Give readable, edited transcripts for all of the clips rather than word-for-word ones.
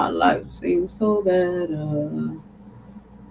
my life seems so bad.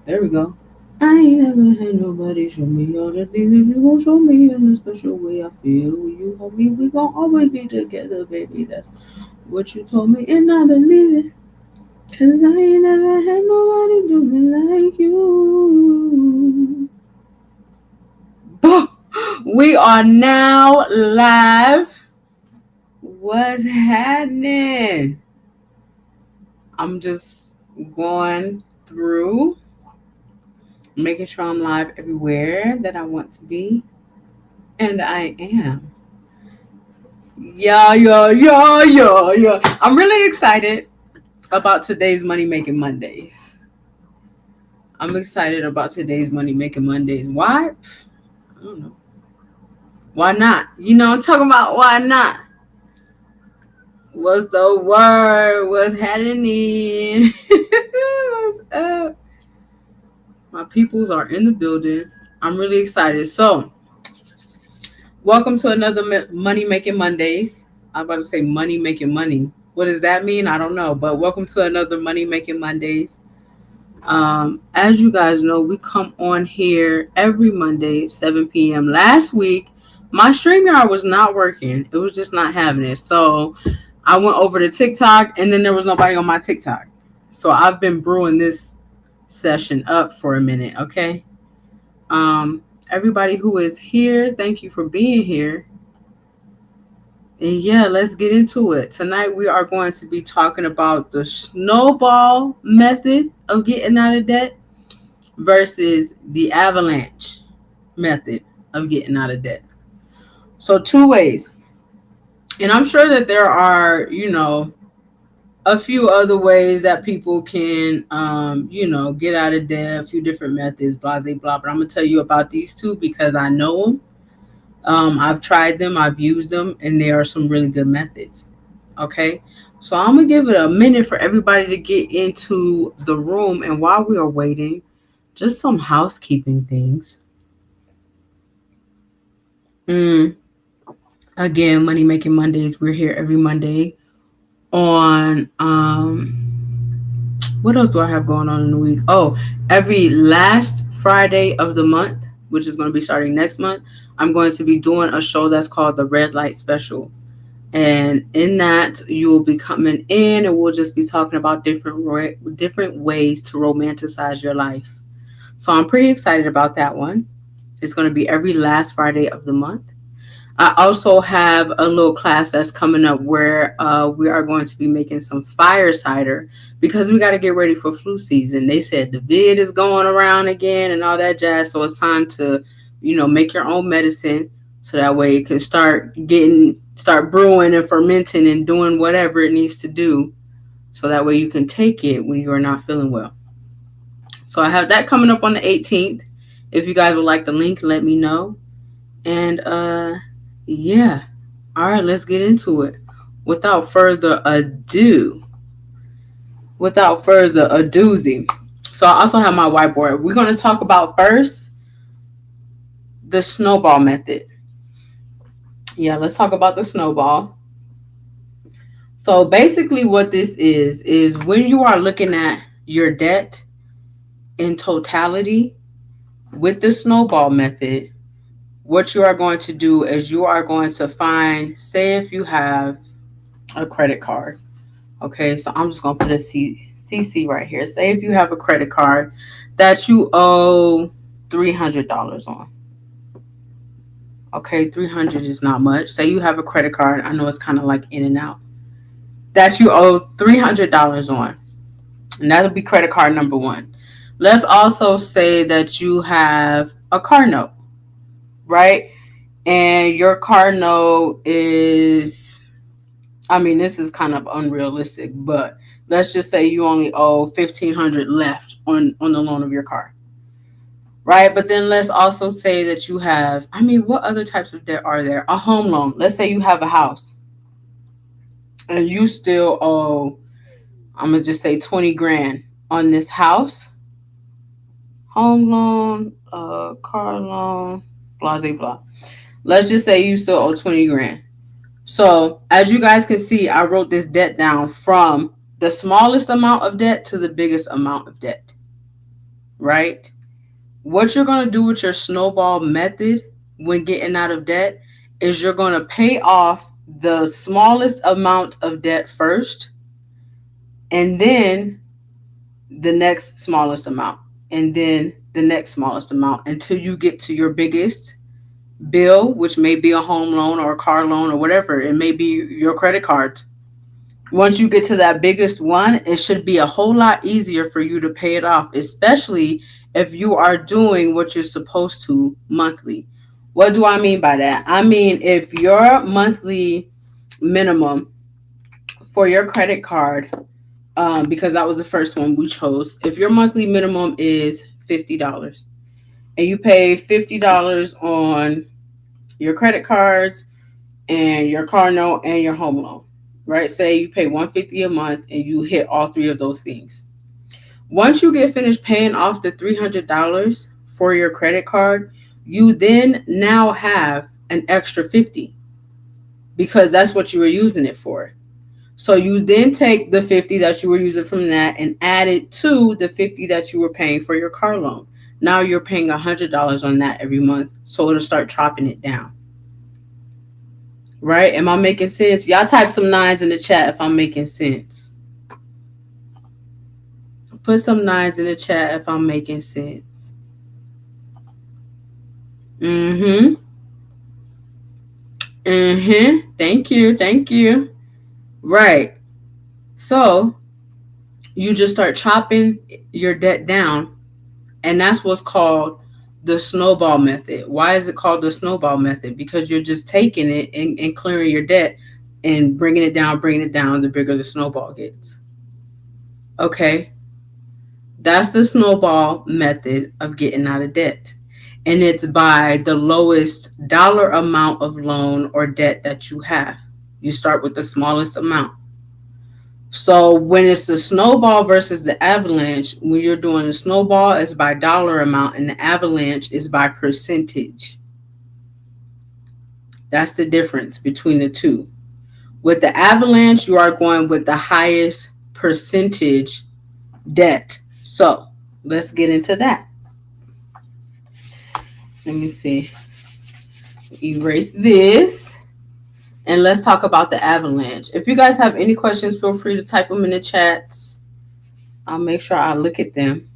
There we go. I ain't never had nobody show me all the things that you gon' show me in a special way. I feel you hold me, we gon' always be together, baby. That's what you told me, and I believe it. Cause I ain't never had nobody do me like you. We are now live. What's happening? I'm just going through, making sure I'm live everywhere that I want to be. And I am. Yeah, yeah, yeah, yeah, yeah. I'm really excited about today's Money Making Mondays. I'm excited about today's Money Making Mondays. Why? I don't know. Why not? I'm talking about why not. What's the word? What's happening? What's up? My peoples are in the building. I'm really excited. So, welcome to another Money Making Mondays. I'm about to say Money Making Money. What does that mean? I don't know. But welcome to another Money Making Mondays. As you guys know, we come on here every Monday, 7 p.m. Last week, my StreamYard was not working. It was just not having it. So I went over to TikTok, and then there was nobody on my TikTok. So I've been brewing this session up for a minute, okay? Everybody who is here, thank you for being here. And yeah, let's get into it. Tonight we are going to be talking about the snowball method of getting out of debt versus the avalanche method of getting out of debt. So two ways. And I'm sure that there are, a few other ways that people can, get out of debt, a few different methods, blah, blah, blah. But I'm going to tell you about these two because I know them. I've tried them, I've used them, and there are some really good methods. Okay. So I'm going to give it a minute for everybody to get into the room. And while we are waiting, just some housekeeping things. Again, Money Making Mondays. We're here every Monday on what else do I have going on in the week? Oh, every last Friday of the month, which is going to be starting next month, I'm going to be doing a show that's called the Red Light Special. And in that, you will be coming in and we'll just be talking about different ways to romanticize your life. So I'm pretty excited about that one. It's going to be every last Friday of the month. I also have a little class that's coming up where we are going to be making some fire cider because we got to get ready for flu season. They said the vid is going around again and all that jazz. So it's time to, make your own medicine so that way it can start brewing and fermenting and doing whatever it needs to do. So that way you can take it when you are not feeling well. So I have that coming up on the 18th. If you guys would like the link, let me know. And yeah. All right, let's get into it. Without further ado. So I also have my whiteboard. We're going to talk about first the snowball method. Yeah, let's talk about the snowball. So basically what this is when you are looking at your debt in totality with the snowball method, what you are going to do is you are going to find, say if you have a credit card. Okay, so I'm just going to put a CC right here. Say if you have a credit card that you owe $300 on. Okay, 300 is not much. Say you have a credit card. I know it's kind of like in and out. That you owe $300 on. And that'll be credit card number one. Let's also say that you have a car note, right? And your car note is, this is kind of unrealistic, but let's just say you only owe $1,500 left on the loan of your car. Right? But then let's also say that you have, what other types of debt are there? A home loan. Let's say you have a house and you still owe, I'm going to just say 20 grand on this house. Home loan, car loan, blah, blah, blah. Let's just say you still owe 20 grand. So as you guys can see, I wrote this debt down from the smallest amount of debt to the biggest amount of debt, right? What you're going to do with your snowball method when getting out of debt is you're going to pay off the smallest amount of debt first, and then the next smallest amount, and then the next smallest amount until you get to your biggest bill, which may be a home loan or a car loan or whatever. It may be your credit card. Once you get to that biggest one, it should be a whole lot easier for you to pay it off, especially if you are doing what you're supposed to monthly. What do I mean by that? I mean, if your monthly minimum for your credit card, because that was the first one we chose, if your monthly minimum is $50 and you pay $50 on your credit cards and your car note and your home loan, right? Say you pay $150 a month and you hit all three of those things. Once you get finished paying off the $300 for your credit card, you then now have an extra 50 because that's what you were using it for. So you then take the 50 that you were using from that and add it to the 50 that you were paying for your car loan. Now you're paying $100 on that every month, so it'll start chopping it down. Right? Am I making sense? Y'all type some nines in the chat if I'm making sense. Put some nines in the chat if I'm making sense. Mm-hmm. Mm-hmm. Thank you. Thank you. Right. So you just start chopping your debt down, and that's what's called the snowball method. Why is it called the snowball method? Because you're just taking it and clearing your debt and bringing it down, the bigger the snowball gets. Okay? That's the snowball method of getting out of debt. And it's by the lowest dollar amount of loan or debt that you have. You start with the smallest amount. So when it's the snowball versus the avalanche, when you're doing the snowball, it's by dollar amount, and the avalanche is by percentage. That's the difference between the two. With the avalanche, you are going with the highest percentage debt. So let's get into that. Let me see. Erase this. And let's talk about the avalanche. If you guys have any questions, feel free to type them in the chats. I'll make sure I look at them.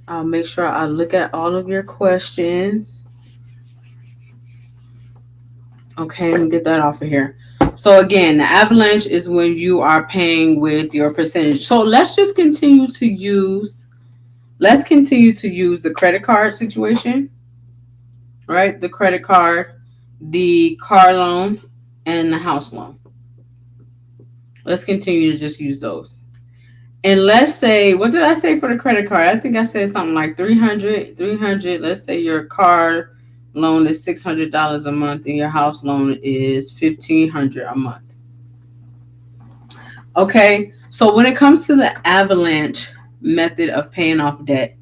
I'll make sure I look at all of your questions. Okay, let me get that off of here. So again, the avalanche is when you are paying with your percentage. So let's continue to use the credit card situation, right? The credit card, the car loan, and the house loan. Let's continue to just use those. And let's say, what did I say for the credit card? I think I said something like 300. Let's say your car loan is $600 a month and your house loan is $1,500 a month. Okay, so when it comes to the avalanche method of paying off debt,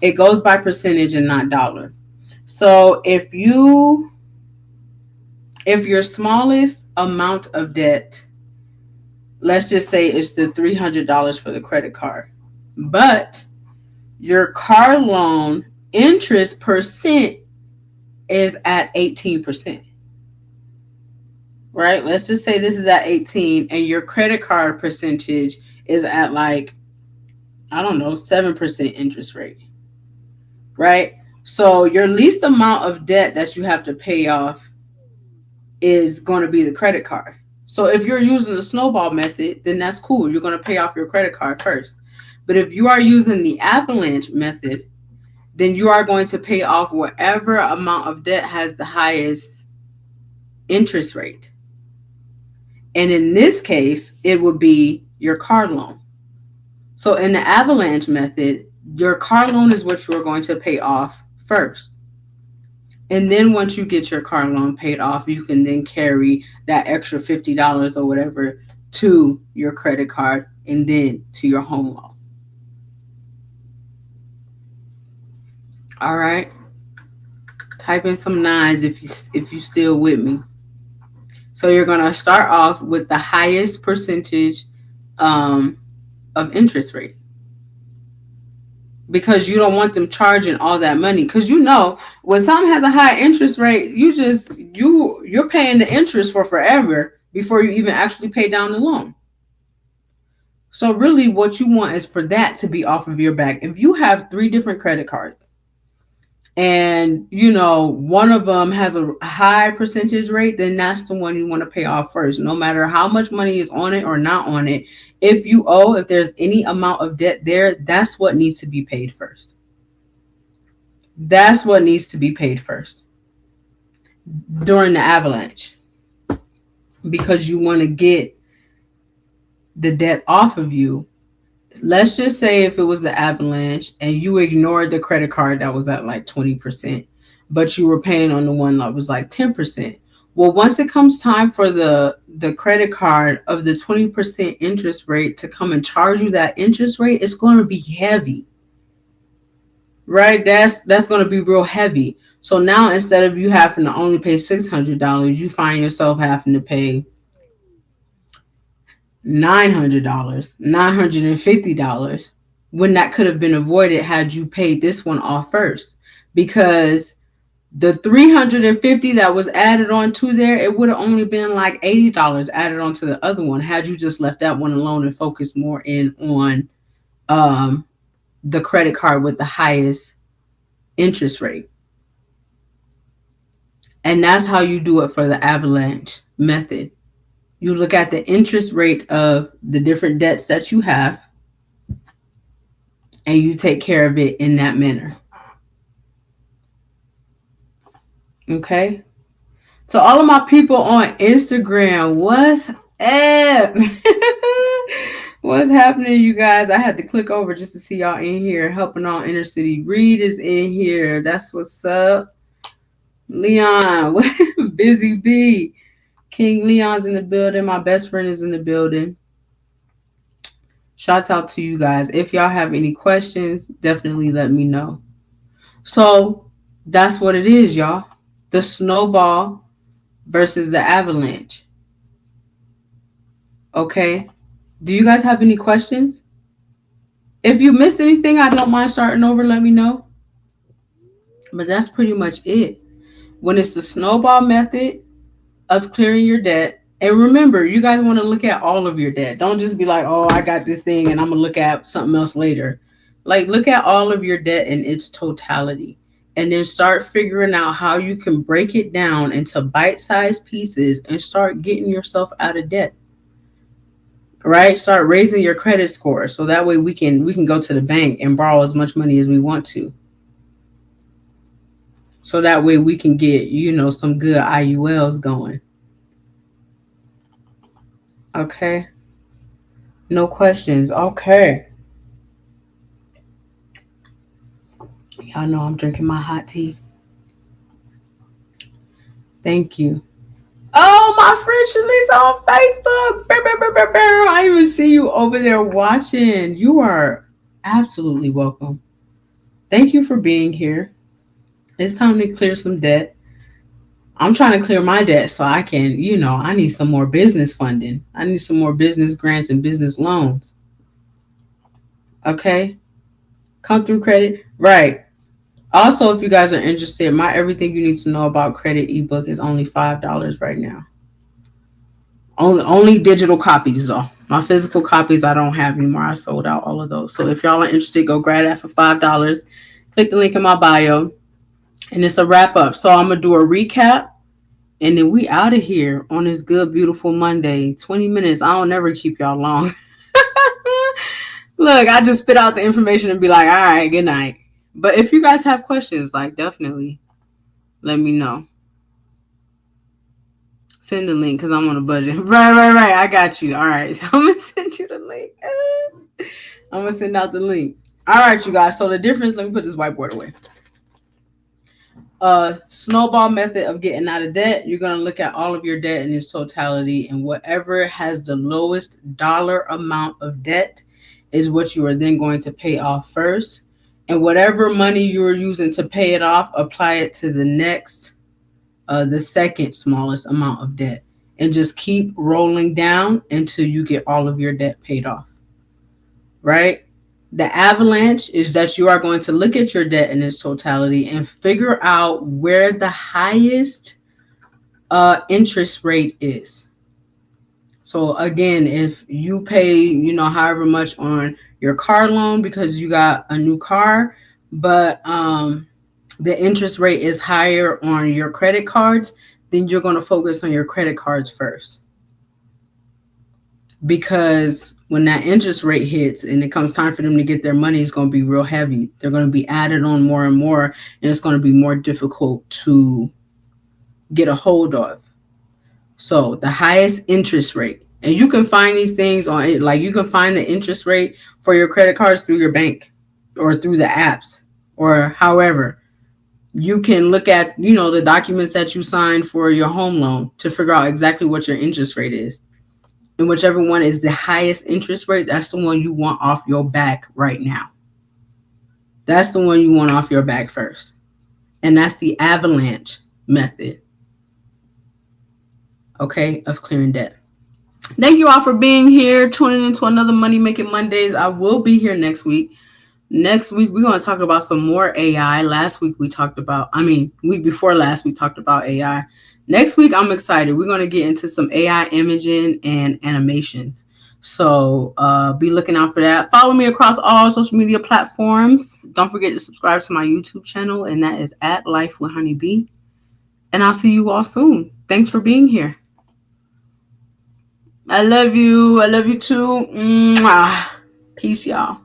it goes by percentage and not dollar. So if your smallest amount of debt, let's just say it's the $300 for the credit card, but your car loan interest percent is at 18%. Right? Let's just say this is at 18 and your credit card percentage is at 7% interest rate. Right? So your least amount of debt that you have to pay off is going to be the credit card. So if you're using the snowball method, then that's cool. You're going to pay off your credit card first. But if you are using the avalanche method, then you are going to pay off whatever amount of debt has the highest interest rate. And in this case, it would be your car loan. So in the avalanche method, your car loan is what you're going to pay off first. And then once you get your car loan paid off, you can then carry that extra $50 or whatever to your credit card and then to your home loan. All right. Type in some nines if you still with me. So you're going to start off with the highest percentage um, of interest rate, because you don't want them charging all that money. Because when something has a high interest rate, you're paying the interest for forever before you even actually pay down the loan. So really, what you want is for that to be off of your back. If you have three different credit cards, and one of them has a high percentage rate, then that's the one you want to pay off first, no matter how much money is on it or not on it. If there's any amount of debt there, that's what needs to be paid first. That's what needs to be paid first during the avalanche, because you want to get the debt off of you. Let's just say if it was the avalanche and you ignored the credit card that was at like 20%, but you were paying on the one that was like 10%. Well, once it comes time for the credit card of the 20% interest rate to come and charge you that interest rate, it's going to be heavy. Right? That's going to be real heavy. So now instead of you having to only pay $600, you find yourself having to pay $900, $950, when that could have been avoided had you paid this one off first. Because the $350 that was added on to there, it would have only been like $80 added on to the other one had you just left that one alone and focused more in on the credit card with the highest interest rate. And that's how you do it for the avalanche method. You look at the interest rate of the different debts that you have, and you take care of it in that manner. Okay? So all of my people on Instagram, what's up? What's happening, you guys? I had to click over just to see y'all in here. Helping on Inner City. Reed is in here. That's what's up. Leon, Busy Bee. King Leon's in the building. My best friend is in the building. Shout out to you guys. If y'all have any questions, definitely let me know. So that's what it is, y'all. The snowball versus the avalanche. Okay. Do you guys have any questions? If you missed anything, I don't mind starting over. Let me know. But that's pretty much it. When it's the snowball method of clearing your debt. And remember, you guys want to look at all of your debt. Don't just be like, oh, I got this thing and I'm going to look at something else later. Like, look at all of your debt in its totality. And then start figuring out how you can break it down into bite-sized pieces and start getting yourself out of debt. Right? Start raising your credit score. So that way we can go to the bank and borrow as much money as we want to. So that way we can get, some good IULs going. Okay. No questions. Okay. Y'all know I'm drinking my hot tea. Thank you. Oh, my friend Shalisa on Facebook. I even see you over there watching. You are absolutely welcome. Thank you for being here. It's time to clear some debt. I'm trying to clear my debt so I can, I need some more business funding. I need some more business grants and business loans. Okay? Come through credit. Right. Also, if you guys are interested, my Everything You Need to Know About Credit ebook is only $5 right now. Only digital copies, though. My physical copies I don't have anymore. I sold out all of those. So if y'all are interested, go grab that for $5. Click the link in my bio. And it's a wrap up. So I'm going to do a recap. And then we out of here on this good, beautiful Monday. 20 minutes. I don't never keep y'all long. Look, I just spit out the information and be like, all right, good night. But if you guys have questions, definitely let me know. Send the link because I'm on a budget. Right. I got you. All right. So I'm going to send you the link. I'm going to send out the link. All right, you guys. So the difference, let me put this whiteboard away. Snowball method of getting out of debt. You're going to look at all of your debt in its totality, and whatever has the lowest dollar amount of debt is what you are then going to pay off first. And whatever money you're using to pay it off, apply it to the next, the second smallest amount of debt. and just keep rolling down until you get all of your debt paid off, right? The avalanche is that you are going to look at your debt in its totality and figure out where the highest interest rate is. So again, if you pay, however much on your car loan because you got a new car, but the interest rate is higher on your credit cards, then you're going to focus on your credit cards first. Because when that interest rate hits and it comes time for them to get their money, it's going to be real heavy. They're going to be added on more and more, and it's going to be more difficult to get a hold of. So the highest interest rate, and you can find these things on it, like you can find the interest rate for your credit cards through your bank or through the apps or however. You can look at, the documents that you signed for your home loan to figure out exactly what your interest rate is. And whichever one is the highest interest rate, that's the one you want off your back right now. That's the one you want off your back first. And that's the avalanche method, okay, of clearing debt. Thank you all for being here, tuning into another Money Making Mondays. I will be here next week. Next week, we're going to talk about some more AI. Week before last, we talked about AI. Next week, I'm excited. We're going to get into some AI imaging and animations. So be looking out for that. Follow me across all social media platforms. Don't forget to subscribe to my YouTube channel, and that is at Life with Honeybee. And I'll see you all soon. Thanks for being here. I love you. I love you too. Mwah. Peace, y'all.